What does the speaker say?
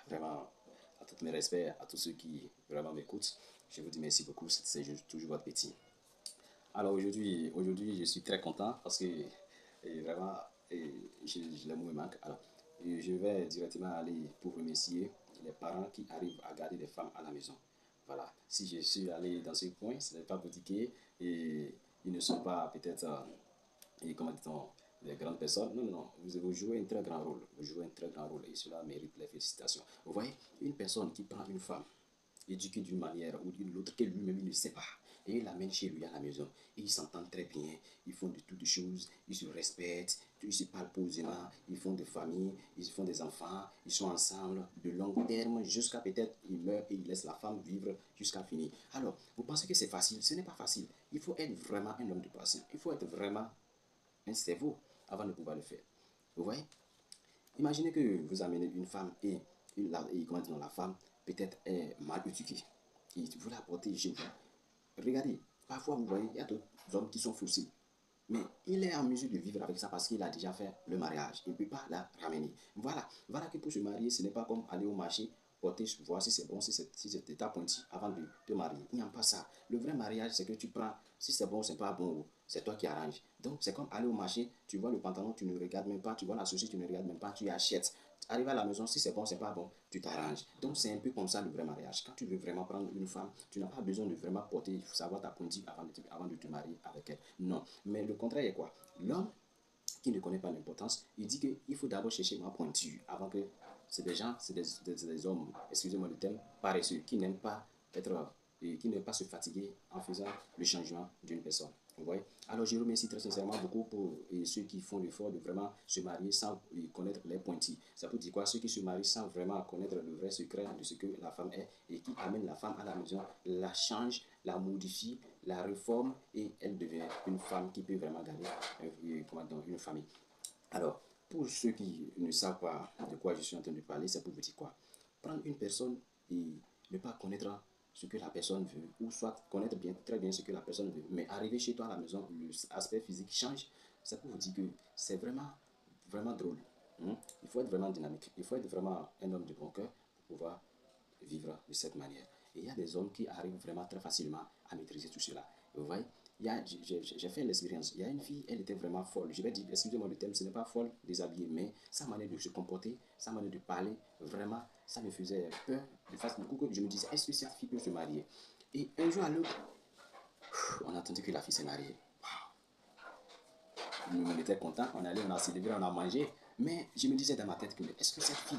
vraiment, à tous mes respects, à tous ceux qui vraiment m'écoutent. Je vous dis merci beaucoup, c'est toujours votre petit. Alors aujourd'hui, je suis très content parce que vraiment, je l'aime me manque. Alors, je vais directement aller pour remercier les parents qui arrivent à garder des femmes à la maison. Voilà, si je suis allé dans ce point, ce n'est pas pour dire qu'ils ne sont pas peut-être, comment dit-on, des grandes personnes. Non, non, non, vous jouez un très grand rôle. Vous jouez un très grand rôle et cela mérite les félicitations. Vous voyez, une personne qui prend une femme éduqué d'une manière ou d'une autre que lui-même il ne sait pas. Et il l'amène chez lui à la maison. Et ils s'entendent très bien. Ils font de toutes choses. Ils se respectent. Ils se parlent posément. Ils font des familles. Ils font des enfants. Ils sont ensemble de long terme jusqu'à peut-être ils meurent et ils laissent la femme vivre jusqu'à finir. Alors, vous pensez que c'est facile? Ce n'est pas facile. Il faut être vraiment un homme de patience. Il faut être vraiment un cerveau avant de pouvoir le faire. Vous voyez? Imaginez que vous amenez une femme et comment dire, la femme peut-être est mal éduquée. Et vous la portez chez vous. Regardez, parfois vous voyez, il y a d'autres hommes qui sont faussés. Mais il est en mesure de vivre avec ça parce qu'il a déjà fait le mariage. Il ne peut pas la ramener. Voilà que pour se marier, ce n'est pas comme aller au marché, porter, voir si c'est bon, si c'est ta pointu avant de te marier. Il n'y a pas ça. Le vrai mariage, c'est que tu prends, si c'est bon, c'est pas bon, c'est toi qui arranges. Donc c'est comme aller au marché, tu vois le pantalon, tu ne regardes même pas, tu vois la saucisse, tu ne regardes même pas, tu achètes. Arrive à la maison, si c'est bon, c'est pas bon, tu t'arranges. Donc c'est un peu comme ça le vrai mariage. Quand tu veux vraiment prendre une femme, tu n'as pas besoin de vraiment porter, il faut savoir ta politique avant de te marier avec elle. Non. Mais le contraire est quoi? L'homme qui ne connaît pas l'importance, il dit qu'il faut d'abord chercher ma pointure avant que c'est des gens, c'est des hommes, excusez-moi le terme, paresseux, qui n'aiment pas être qui n'aiment pas se fatiguer en faisant le changement d'une personne. Vous voyez? Alors je remercie très sincèrement beaucoup pour ceux qui font l'effort de vraiment se marier sans connaître les pointillés. Ça peut dire quoi? Ceux qui se marient sans vraiment connaître le vrai secret de ce que la femme est et qui amènent la femme à la maison, la change, la modifie, la réforme et elle devient une femme qui peut vraiment garder une famille. Alors, pour ceux qui ne savent pas de quoi je suis en train de parler, c'est pour vous dire quoi? Prendre une personne et ne pas connaître ce que la personne veut, ou soit connaître bien, très bien ce que la personne veut, mais arriver chez toi à la maison, l'aspect physique change, c'est pour vous dire que c'est vraiment, vraiment drôle. Hein? Il faut être vraiment dynamique, il faut être vraiment un homme de bon cœur pour pouvoir vivre de cette manière. Et il y a des hommes qui arrivent vraiment très facilement à maîtriser tout cela. Vous voyez, j'ai fait l'expérience. Il y a une fille, elle était vraiment folle. Je vais dire, excusez-moi le thème, ce n'est pas folle, déshabillée, mais sa manière de se comporter, sa manière de parler, vraiment, ça me faisait peur. De façon beaucoup que je me disais, est-ce que cette fille peut se marier? Et un jour à l'autre, on a entendu que la fille s'est mariée. On était content, on allait, on a célébré, on a mangé. Mais je me disais dans ma tête que, est-ce que cette fille